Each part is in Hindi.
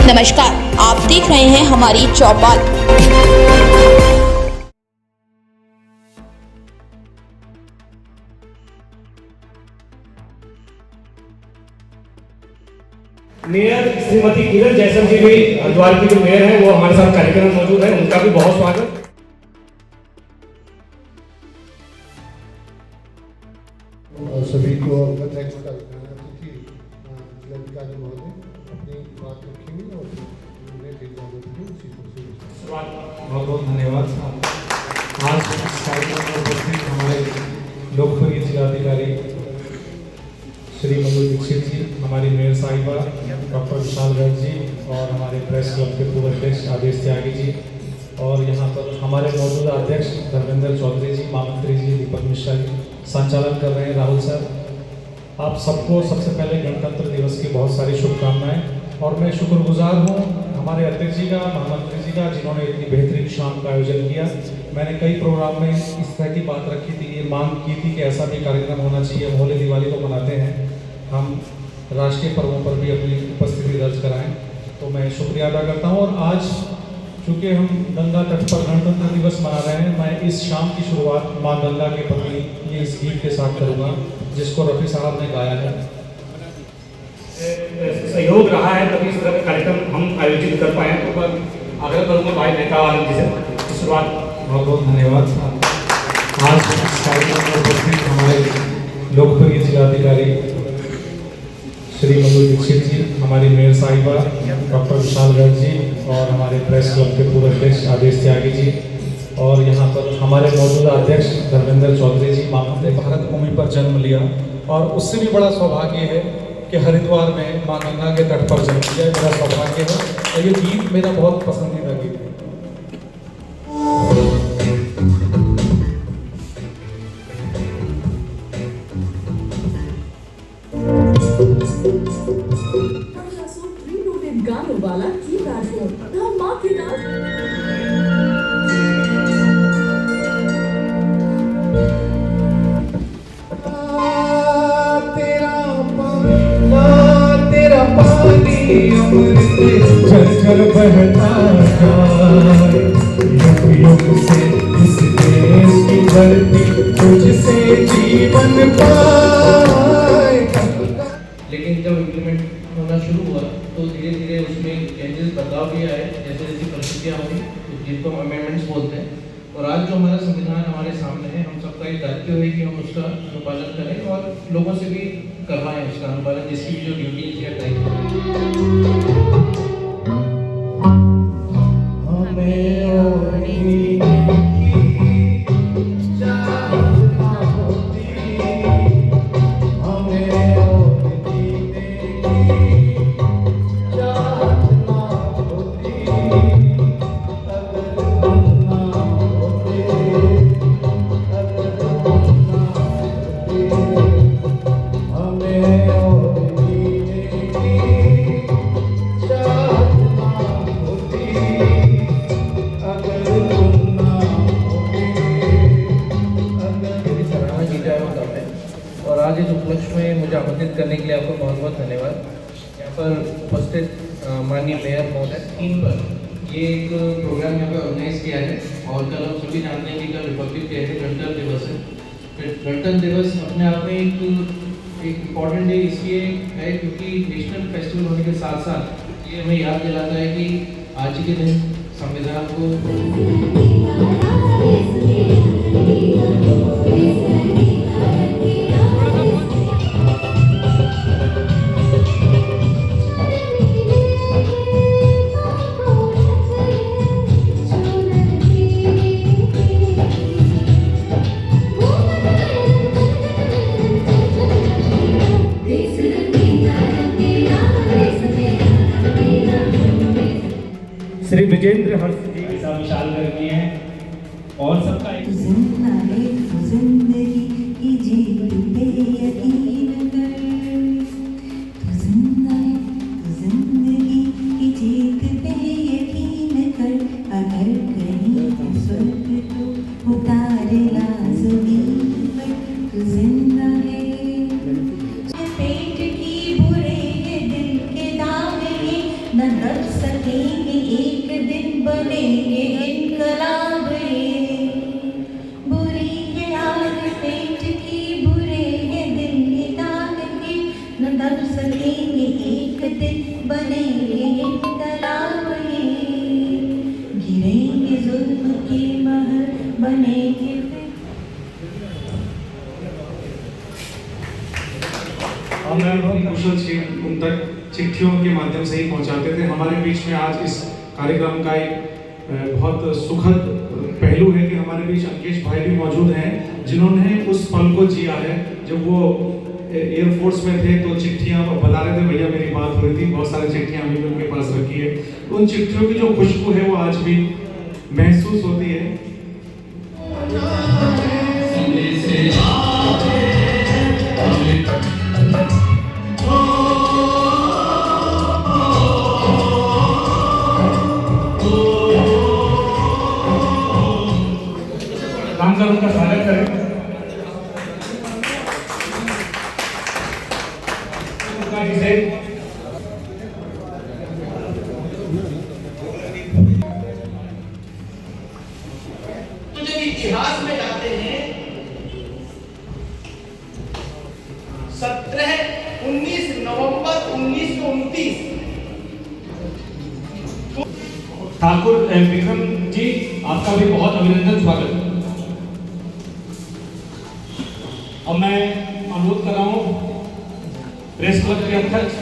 नमस्कार, आप देख रहे हैं हमारी चौपाल। मेयर श्रीमती किरण जैसम जी भी हरिद्वार की जो मेयर है वो हमारे साथ कार्यक्रम में मौजूद है, उनका भी बहुत स्वागत। सभी को अवगत है कि जिलाधिकारी महोदय अपनी बात रखेंगे और उन्हें भी जागरूक हैं उसी को बहुत बहुत धन्यवाद। आज इस कार्यक्रम में उपस्थित हमारे लोकप्रिय जिलाधिकारी श्री मंगल दीक्षित जी, हमारी मेयर साहिबा डॉक्टर विशाल गर्ग जी और हमारे प्रेस क्लब के पूर्व अध्यक्ष आदेश त्यागी जी और यहाँ पर हमारे मौजूदा अध्यक्ष धर्मेंद्र चौधरी जी, महामंत्री जी दीपक मिश्रा जी, संचालन कर रहे हैं राहुल सर। आप सबको सबसे पहले गणतंत्र दिवस की बहुत सारी शुभकामनाएं और मैं शुक्रगुजार हूँ हमारे अध्यक्ष जी का, महामंत्री जी का, जिन्होंने इतनी बेहतरीन शाम का आयोजन किया। मैंने कई प्रोग्राम में इस तरह की बात रखी थी, ये मांग की थी कि ऐसा भी कार्यक्रम होना चाहिए। हम होली दिवाली को मनाते हैं, हम राष्ट्रीय पर्वों पर भी अपनी उपस्थिति दर्ज कराएं, तो मैं शुक्रिया अदा करता हूँ। और आज चूँकि हम गंगा तट पर गणतंत्र दिवस मना रहे हैं, मैं इस शाम की शुरुआत माँ गंगा के प्रति ये इस गीत के साथ करूँगा जिसको रफ़ी साहब ने गाया है। सहयोग रहा है तभी इस तरह के कार्यक्रम हम आयोजित कर पाए, तो मैं आग्रह करूँगा भाई नेता आलम जी से शुरुआत। बहुत बहुत धन्यवाद। आज इस कार्यक्रम में उपस्थित हमारे लोकप्रिय जिलाधिकारी श्री मंगल दीक्षित जी, हमारी मेयर साहिबा डॉक्टर विशाल गर्ग जी और हमारे प्रेस क्लब के पूर्व अध्यक्ष आदेश त्यागी जी और यहाँ पर हमारे मौजूदा अध्यक्ष धर्मेंद्र चौधरी जी, महामंत्री। भारत भूमि पर जन्म लिया और उससे भी बड़ा सौभाग्य है कि हरिद्वार में माँ गंगा के तट पर जन्म लिया, मेरा सौभाग्य है और ये गीत मेरा बहुत पसंदीदा गीत है। गानों वाला की प्लेटफॉर्म धमाकेदार तेरा पानी अमृत झरझर बहता जाए, युग युग से इस देश की धरती तुझसे जीवन पाए। लेकिन जब इम्प्लीमेंट होना शुरू हुआ तो धीरे धीरे उसमें चेंजेस बदलाव भी आए, जैसे जैसी परिस्थितियाँ हुई जिनको हम अमेंडमेंट्स बोलते हैं। और आज जो हमारा संविधान हमारे सामने है, हम सबका एक दायित्व है कि हम उसका अनुपालन करें और लोगों से भी करवाएं उसका अनुपालन, जिसकी भी जो ड्यूटीज या और आज इस उपलक्ष्य में मुझे आमंत्रित करने के लिए आपको बहुत बहुत धन्यवाद। यहाँ पर उपस्थित माननीय मेयर महोदय, थीम पर ये एक प्रोग्राम यहाँ पे ऑर्गेनाइज किया है और कल हम सभी जानते हैं कि कल रिपब्लिक डे है, गणतंत्र दिवस है। गणतंत्र दिवस अपने आप में एक इम्पॉर्टेंट डे इसलिए है क्योंकि नेशनल फेस्टिवल होने के साथ साथ ये हमें याद दिलाता है कि आज के दिन संविधान को श्री विजेंद्र हर्ष जी के साथ विशाल गर्ग जी हैं और सबका एक जिंदगी की जीत पे यकीन कर, तू जिंदगी की जीत पे यकीन कर, अगर कहीं स्वर्ग तो उतारे लाज़मी पर, तू जिंदा है। पेट की बुरे दिल के दावे न दब सकेंगे एक दिन बनेंगे इनकलाब ये बुरी ये आग पेट की बुरे ये दिल ये दाग के न दब सकेंगे एक दिन बनेंगे इनकलाब ये गिरेंगे जुल्म के महल बनेंगे हम कुशल सिंह उन तक चिट्ठियों के माध्यम से ही पहुंचाते थे। हमारे बीच में आज इस कार्यक्रम का एक बहुत सुखद पहलू है कि हमारे बीच अंकेश भाई भी मौजूद हैं, जिन्होंने उस पल को जिया है जब वो एयरफोर्स में थे। तो चिट्ठियाँ बता रहे थे, भैया मेरी बात हो रही थी, बहुत सारी चिट्ठियाँ अभी भी उनके पास रखी है। उन चिट्ठियों की जो खुशबू है वो आज भी महसूस होती है। रामकर उनका स्वागत करें। जिसे तो जब इतिहास में जाते हैं 19 नवंबर 1929 ठाकुर विक्रम जी, आपका भी बहुत अभिनंदन, स्वागत। अब मैं अनुरोध कर रहा हूँ प्रेस क्लब के अध्यक्ष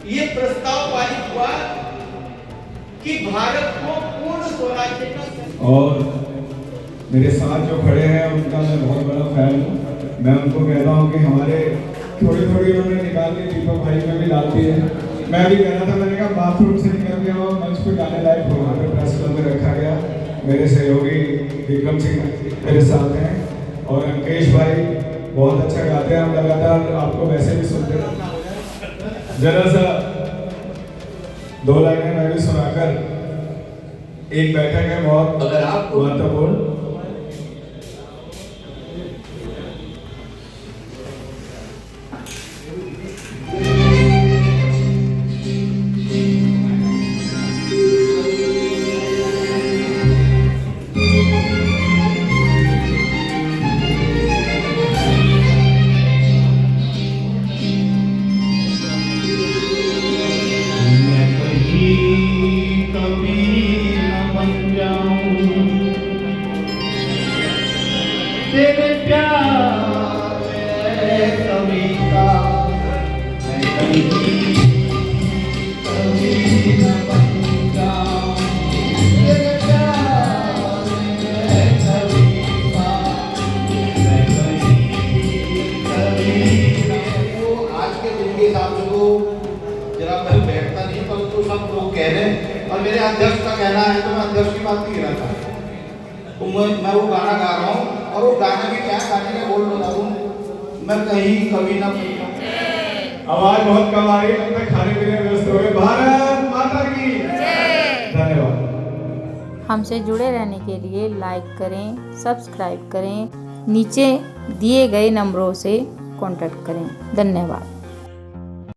ये प्रस्ताव पारित हुआ कि भारत को पूर्ण स्वराज्य का। और मेरे साथ जो खड़े हैं उनका मैं बहुत बड़ा फैन हूँ। मैं उनको कहता हूँ कि हमारे थोड़ी थोड़ी उन्होंने निकाल ली, दीपक भाई में भी डालती है। मैं भी कह रहा था, मैंने कहा बाथरूम से निकल गया और मंच पे गाने लायक हो, वहाँ पे प्रेस क्लब में रखा गया। मेरे सहयोगी विक्रम सिंह मेरे साथ हैं और अंकेश भाई बहुत अच्छा गाते हैं। हम लगातार आपको वैसे भी सुनते हैं। जरा सा 2 लाइनें मैं भी सुनाकर एक बैठक है बहुत महत्वपूर्ण। तेरे प्यार में कविता मैं कभी न बन जाऊं। तेरे प्यार में कविता मैं कभी न। आज के दिन के हिसाब से तो जरा मैं बैठता नहीं, परंतु सब लोग कह रहे हैं और मेरे अध्यक्ष का कहना है तो मैं अध्यक्ष की बात नहीं रहा था। तो मैं वो गाना गा रहा हूँ और वो गाना भी क्या है, गाने का बोल बता दूँ, मैं कहीं कभी ना आवाज बहुत कम आ रही है, लगता है खाने पीने में व्यस्त हो गए। भारत माता की धन्यवाद। हमसे जुड़े रहने के लिए लाइक करें, सब्सक्राइब करें, नीचे दिए गए नंबरों से कांटेक्ट करें। धन्यवाद।